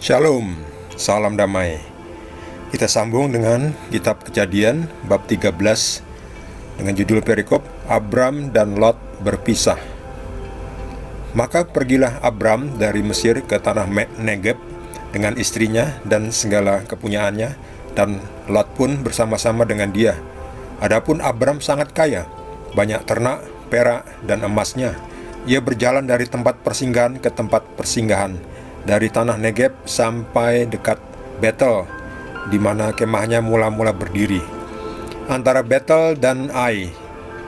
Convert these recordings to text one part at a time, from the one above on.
Shalom, salam damai. Kita sambung dengan kitab Kejadian bab 13 dengan judul perikop Abram dan Lot berpisah. Maka pergilah Abram dari Mesir ke tanah Negeb dengan istrinya dan segala kepunyaannya, dan Lot pun bersama-sama dengan dia. Adapun Abram sangat kaya, banyak ternak, perak, dan emasnya. Ia berjalan dari tempat persinggahan ke tempat persinggahan, dari tanah Negeb sampai dekat Betel, di mana kemahnya mula-mula berdiri, antara Betel dan Ai,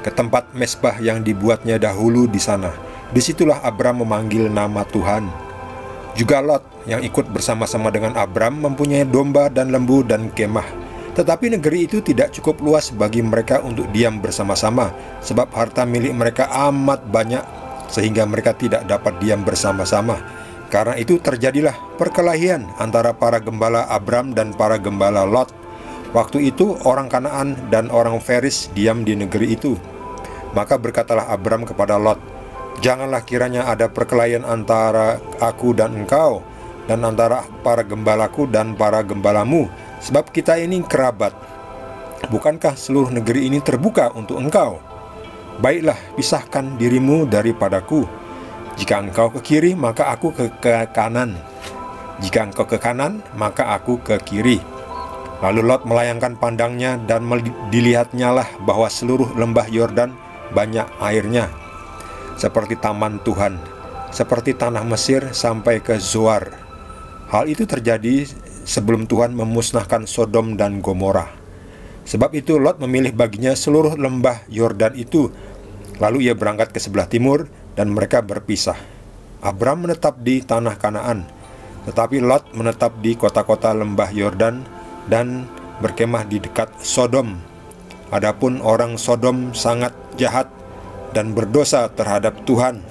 ke tempat mesbah yang dibuatnya dahulu di sana. Disitulah Abram memanggil nama Tuhan. Juga Lot yang ikut bersama-sama dengan Abram mempunyai domba dan lembu dan kemah. Tetapi negeri itu tidak cukup luas bagi mereka untuk diam bersama-sama, sebab harta milik mereka amat banyak, sehingga mereka tidak dapat diam bersama-sama. Karena itu terjadilah perkelahian antara para gembala Abram dan para gembala Lot. Waktu itu orang Kanaan dan orang Feris diam di negeri itu. Maka berkatalah Abram kepada Lot, "Janganlah kiranya ada perkelahian antara aku dan engkau, dan antara para gembalaku dan para gembalamu, sebab kita ini kerabat. Bukankah seluruh negeri ini terbuka untuk engkau? Baiklah, pisahkan dirimu daripadaku. Jika engkau ke kiri, maka aku ke kanan. Jika engkau ke kanan, maka aku ke kiri." Lalu Lot melayangkan pandangnya, dan dilihatnyalah bahwa seluruh lembah Yordan banyak airnya, seperti taman Tuhan, seperti tanah Mesir sampai ke Zoar. Hal itu terjadi sebelum Tuhan memusnahkan Sodom dan Gomora. Sebab itu Lot memilih baginya seluruh lembah Yordan itu. Lalu ia berangkat ke sebelah timur, dan mereka berpisah. Abram menetap di tanah Kanaan, tetapi Lot menetap di kota-kota lembah Yordan dan berkemah di dekat Sodom. Adapun orang Sodom sangat jahat dan berdosa terhadap Tuhan.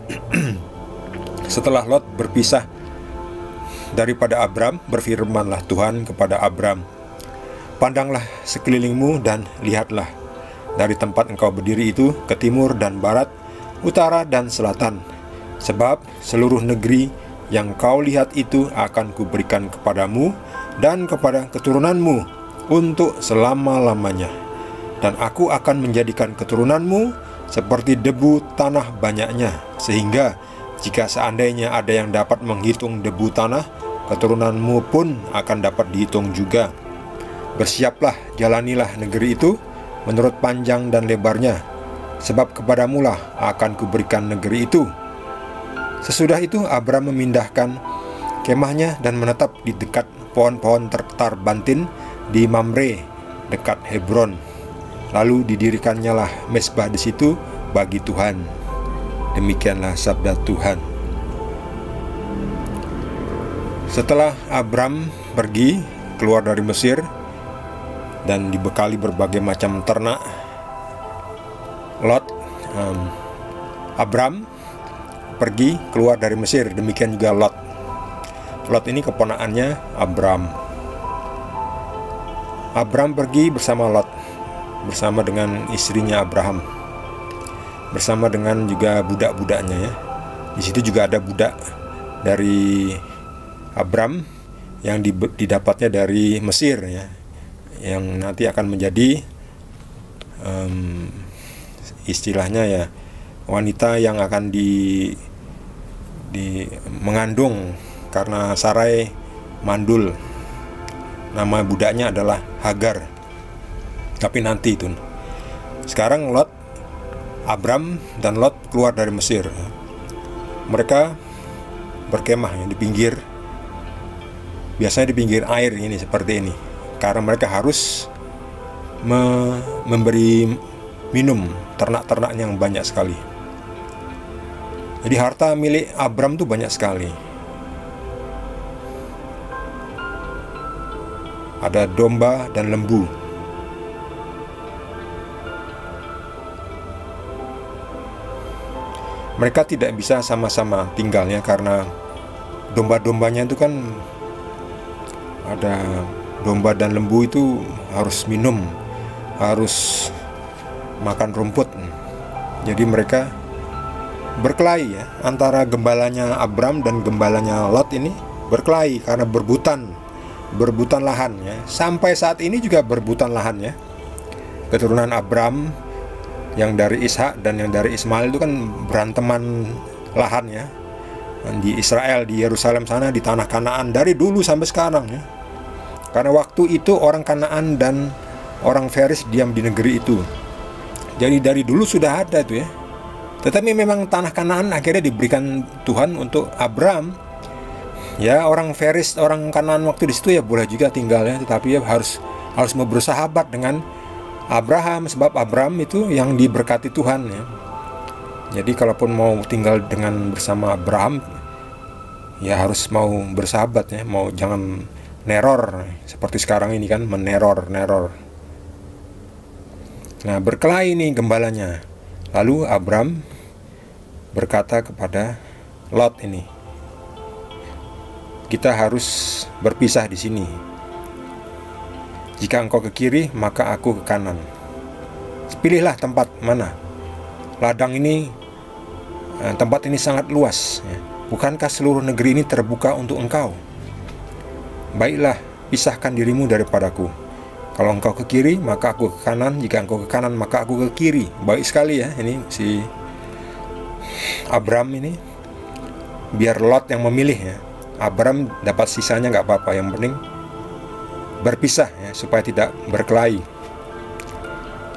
Setelah Lot berpisah daripada Abram, berfirmanlah Tuhan kepada Abram, "Pandanglah sekelilingmu dan lihatlah, dari tempat engkau berdiri itu ke timur dan barat, utara dan selatan, sebab seluruh negeri yang kau lihat itu akan kuberikan kepadamu dan kepada keturunanmu untuk selama-lamanya. Dan aku akan menjadikan keturunanmu seperti debu tanah banyaknya, sehingga jika seandainya ada yang dapat menghitung debu tanah, keturunanmu pun akan dapat dihitung juga. Bersiaplah, jalanilah negeri itu menurut panjang dan lebarnya, sebab kepadamulah akan kuberikan negeri itu." Sesudah itu Abram memindahkan kemahnya dan menetap di dekat pohon-pohon terbantin di Mamre dekat Hebron. Lalu didirikannya lah mesbah di situ bagi Tuhan. Demikianlah sabda Tuhan. Setelah Abram pergi keluar dari Mesir dan dibekali berbagai macam ternak, Abram pergi keluar dari Mesir, demikian juga Lot. Lot ini keponakannya Abram. Abram pergi bersama Lot, bersama dengan istrinya Abraham, bersama dengan juga budak-budaknya ya. Di situ juga ada budak dari Abram yang didapatnya dari Mesir ya, yang nanti akan menjadi istilahnya ya, wanita yang akan mengandung karena Sarai mandul. Nama budaknya adalah Hagar. Tapi nanti itu. Sekarang Abram dan Lot keluar dari Mesir. Mereka berkemah ya, di pinggir, biasanya di pinggir air ini, seperti ini, karena mereka harus memberi minum ternak-ternak yang banyak sekali. Jadi harta milik Abram tuh banyak sekali. Ada domba dan lembu. Mereka tidak bisa sama-sama tinggalnya karena domba-dombanya itu kan, ada domba dan lembu itu harus minum, harus makan rumput. Jadi mereka berkelahi ya, antara gembalanya Abram dan gembalanya Lot ini berkelahi karena berebutan lahan ya. Sampai saat ini juga berebutan lahan ya. Keturunan Abram yang dari Ishak dan yang dari Ismail itu kan beranteman lahan ya, di Israel, di Yerusalem sana, di tanah Kanaan dari dulu sampai sekarang ya. Karena waktu itu orang Kanaan dan orang Feris diam di negeri itu. Jadi dari dulu sudah ada itu ya. Tetapi memang tanah Kanaan akhirnya diberikan Tuhan untuk Abram. Ya, orang Feris, orang Kanaan waktu di situ ya boleh juga tinggal ya, tetapi ya harus mau bersahabat dengan Abraham, sebab Abram itu yang diberkati Tuhan ya. Jadi kalaupun mau tinggal bersama Abraham, ya harus mau bersahabat ya, mau jangan neror seperti sekarang ini kan, meneror. Nah, berkelahi nih gembalanya. Lalu Abram berkata kepada Lot ini, kita harus berpisah di sini. Jika engkau ke kiri, maka aku ke kanan. Pilihlah tempat mana. Ladang ini, tempat ini sangat luas ya. Bukankah seluruh negeri ini terbuka untuk engkau? Baiklah, pisahkan dirimu daripadaku. Kalau engkau ke kiri, maka aku ke kanan. Jika engkau ke kanan, maka aku ke kiri. Baik sekali ya, ini si Abram ini. Biar Lot yang memilih ya. Abram dapat sisanya nggak apa-apa, yang penting berpisah ya, supaya tidak berkelahi.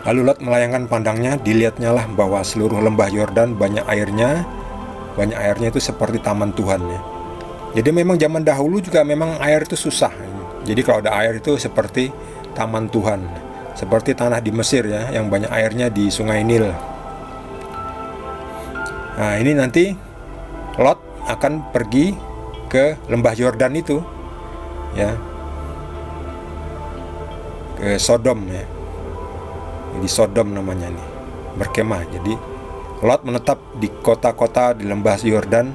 Lalu Lot melayangkan pandangnya, dilihatnya lah bahwa seluruh lembah Yordan banyak airnya itu seperti taman Tuhan ya. Jadi memang zaman dahulu juga memang air itu susah. Jadi kalau ada air itu seperti taman Tuhan, seperti tanah di Mesir ya, yang banyak airnya di Sungai Nil. Nah, ini nanti Lot akan pergi ke lembah Yordan itu ya, ke Sodom ya. Di Sodom namanya nih, berkemah. Jadi Lot menetap di kota-kota di lembah Yordan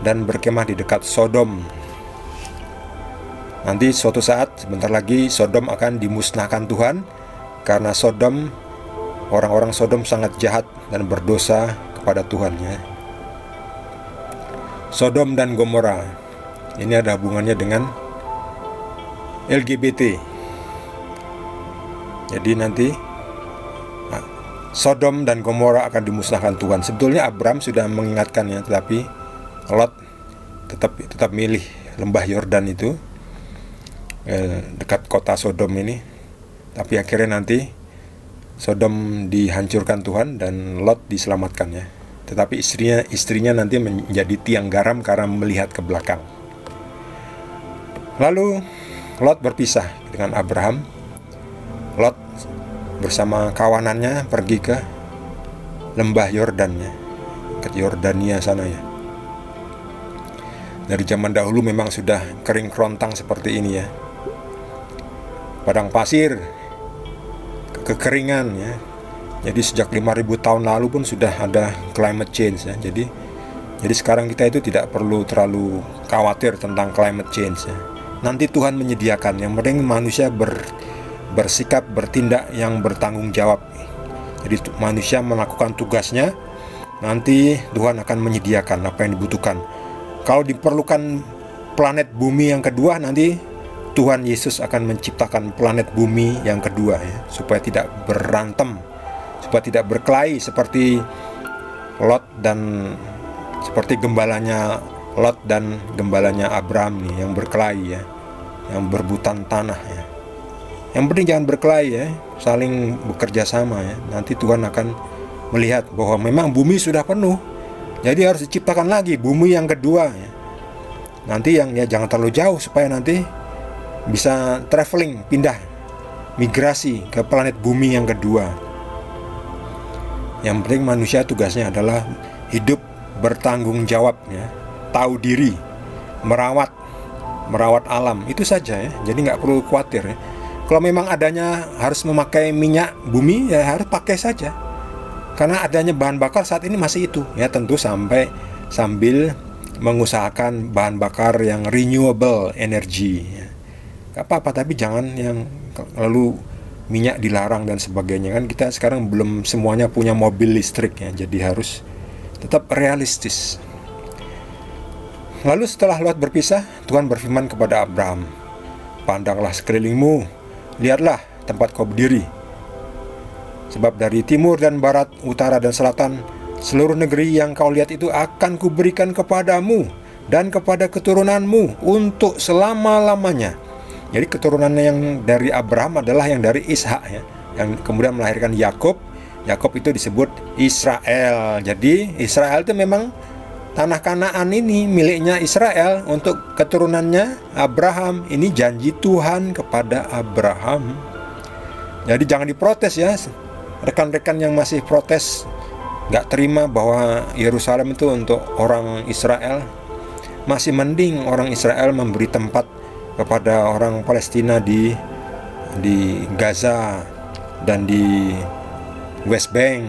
dan berkemah di dekat Sodom. Nanti suatu saat sebentar lagi Sodom akan dimusnahkan Tuhan, karena Sodom, orang-orang Sodom sangat jahat dan berdosa kepada Tuhan ya. Sodom dan Gomora ini ada hubungannya dengan LGBT. Jadi nanti Sodom dan Gomora akan dimusnahkan Tuhan. Sebetulnya Abram sudah mengingatkannya, tetapi Lot tetap milih lembah Yordan itu, dekat kota Sodom ini. Tapi akhirnya nanti Sodom dihancurkan Tuhan dan Lot diselamatkan ya. Tetapi istrinya nanti menjadi tiang garam karena melihat ke belakang. Lalu Lot berpisah dengan Abraham. Lot bersama kawanannya pergi ke lembah Yordan ya, ke Yordania sana ya. Dari zaman dahulu memang sudah kering kerontang seperti ini ya, padang pasir, kekeringan ya. Jadi sejak 5.000 tahun lalu pun sudah ada climate change ya. Jadi sekarang kita itu tidak perlu terlalu khawatir tentang climate change ya. Nanti Tuhan menyediakan, yang penting manusia bersikap, bertindak yang bertanggung jawab. Jadi manusia melakukan tugasnya, nanti Tuhan akan menyediakan apa yang dibutuhkan. Kalau diperlukan planet bumi yang kedua, nanti Tuhan Yesus akan menciptakan planet bumi yang kedua ya, supaya tidak berantem, supaya tidak berkelahi seperti Lot dan seperti gembalanya Lot dan gembalanya Abraham nih, yang berkelahi ya, yang berebutan tanah ya. Yang penting jangan berkelahi ya, saling bekerja sama ya. Nanti Tuhan akan melihat bahwa memang bumi sudah penuh, jadi harus diciptakan lagi bumi yang kedua ya. Nanti yang ya jangan terlalu jauh, supaya nanti bisa traveling, pindah, migrasi ke planet bumi yang kedua. Yang penting manusia tugasnya adalah hidup bertanggung jawab ya, tahu diri, merawat alam, itu saja ya. Jadi nggak perlu khawatir ya. Kalau memang adanya harus memakai minyak bumi, ya harus pakai saja. Karena adanya bahan bakar saat ini masih itu. Ya tentu sambil mengusahakan bahan bakar yang renewable energy. Gak apa-apa, tapi jangan yang lalu minyak dilarang dan sebagainya. Kan kita sekarang belum semuanya punya mobil listrik ya. Jadi harus tetap realistis. Lalu setelah Lot berpisah, Tuhan berfirman kepada Abram, "Pandanglah sekelilingmu, lihatlah tempat kau berdiri. Sebab dari timur dan barat, utara dan selatan, seluruh negeri yang kau lihat itu akan kuberikan kepadamu dan kepada keturunanmu untuk selama-lamanya." Jadi keturunannya yang dari Abraham adalah yang dari Ishak ya, yang kemudian melahirkan Yakub. Yakub itu disebut Israel. Jadi Israel itu memang tanah Kanaan ini miliknya Israel untuk keturunannya Abraham. Ini janji Tuhan kepada Abraham. Jadi jangan diprotes ya, rekan-rekan yang masih protes, nggak terima bahwa Yerusalem itu untuk orang Israel. Masih mending orang Israel memberi tempat kepada orang Palestina di Gaza dan di West Bank.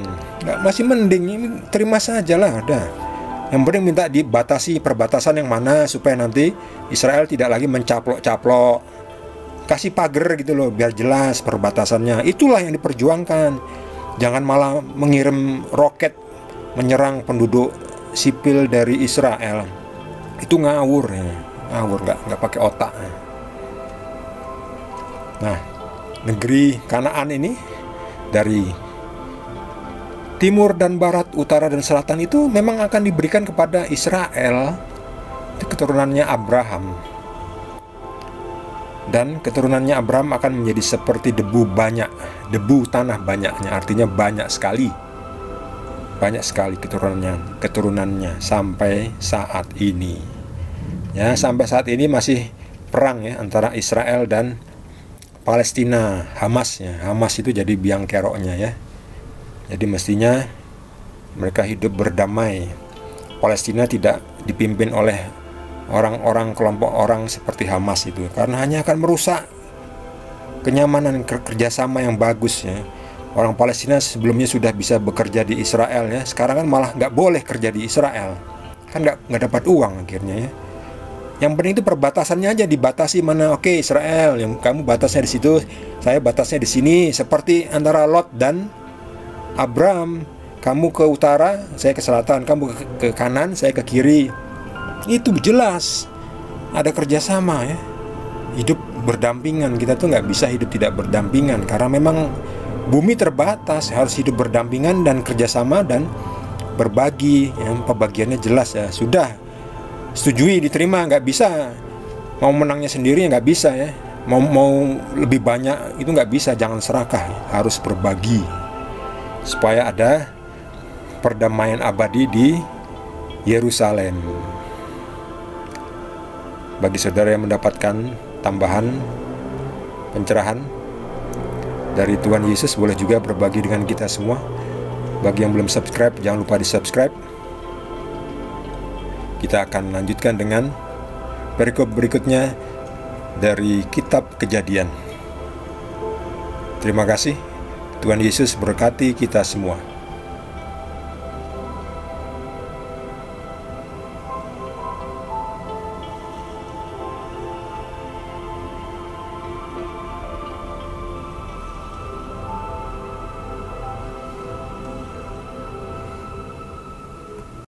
Masih mending, ini terima saja lah, udah. Yang penting minta dibatasi perbatasan yang mana supaya nanti Israel tidak lagi mencaplok-caplok. Kasih pagar gitu loh, biar jelas perbatasannya. Itulah yang diperjuangkan. Jangan malah mengirim roket menyerang penduduk sipil dari Israel. Itu ngawur ya. Ngawur, nggak pakai otak. Nah, negeri Kanaan ini dari timur dan barat, utara dan selatan itu memang akan diberikan kepada Israel. Itu keturunannya Abraham. Dan keturunannya Abraham akan menjadi seperti debu banyak, debu tanah banyaknya, artinya banyak sekali. Banyak sekali keturunannya sampai saat ini. Ya, sampai saat ini masih perang ya antara Israel dan Palestina, Hamas ya. Hamas itu jadi biang keroknya ya. Jadi mestinya mereka hidup berdamai. Palestina tidak dipimpin oleh orang-orang, kelompok orang seperti Hamas itu, karena hanya akan merusak kenyamanan kerjasama yang bagus ya. Orang Palestina sebelumnya sudah bisa bekerja di Israel ya, sekarang kan malah nggak boleh kerja di Israel, kan nggak dapat uang akhirnya ya. Yang penting itu perbatasannya aja dibatasi mana. Oke, Israel, yang kamu batasnya di situ, saya batasnya di sini. Seperti antara Lot dan Abram, kamu ke utara, saya ke selatan, kamu ke kanan, saya ke kiri. Itu jelas ada kerjasama ya. Hidup berdampingan. Kita tuh nggak bisa hidup tidak berdampingan, karena memang bumi terbatas. Harus hidup berdampingan dan kerjasama dan berbagi ya. Pembagiannya jelas ya. Sudah setujui, diterima. Nggak bisa mau menangnya sendiri, nggak bisa ya. Mau lebih banyak itu nggak bisa. Jangan serakah ya. Harus berbagi supaya ada perdamaian abadi di Yerusalem. Bagi saudara yang mendapatkan tambahan pencerahan dari Tuhan Yesus, boleh juga berbagi dengan kita semua. Bagi yang belum subscribe, jangan lupa di subscribe. Kita akan lanjutkan dengan perikop berikutnya dari kitab Kejadian. Terima kasih. Tuhan Yesus berkati kita semua.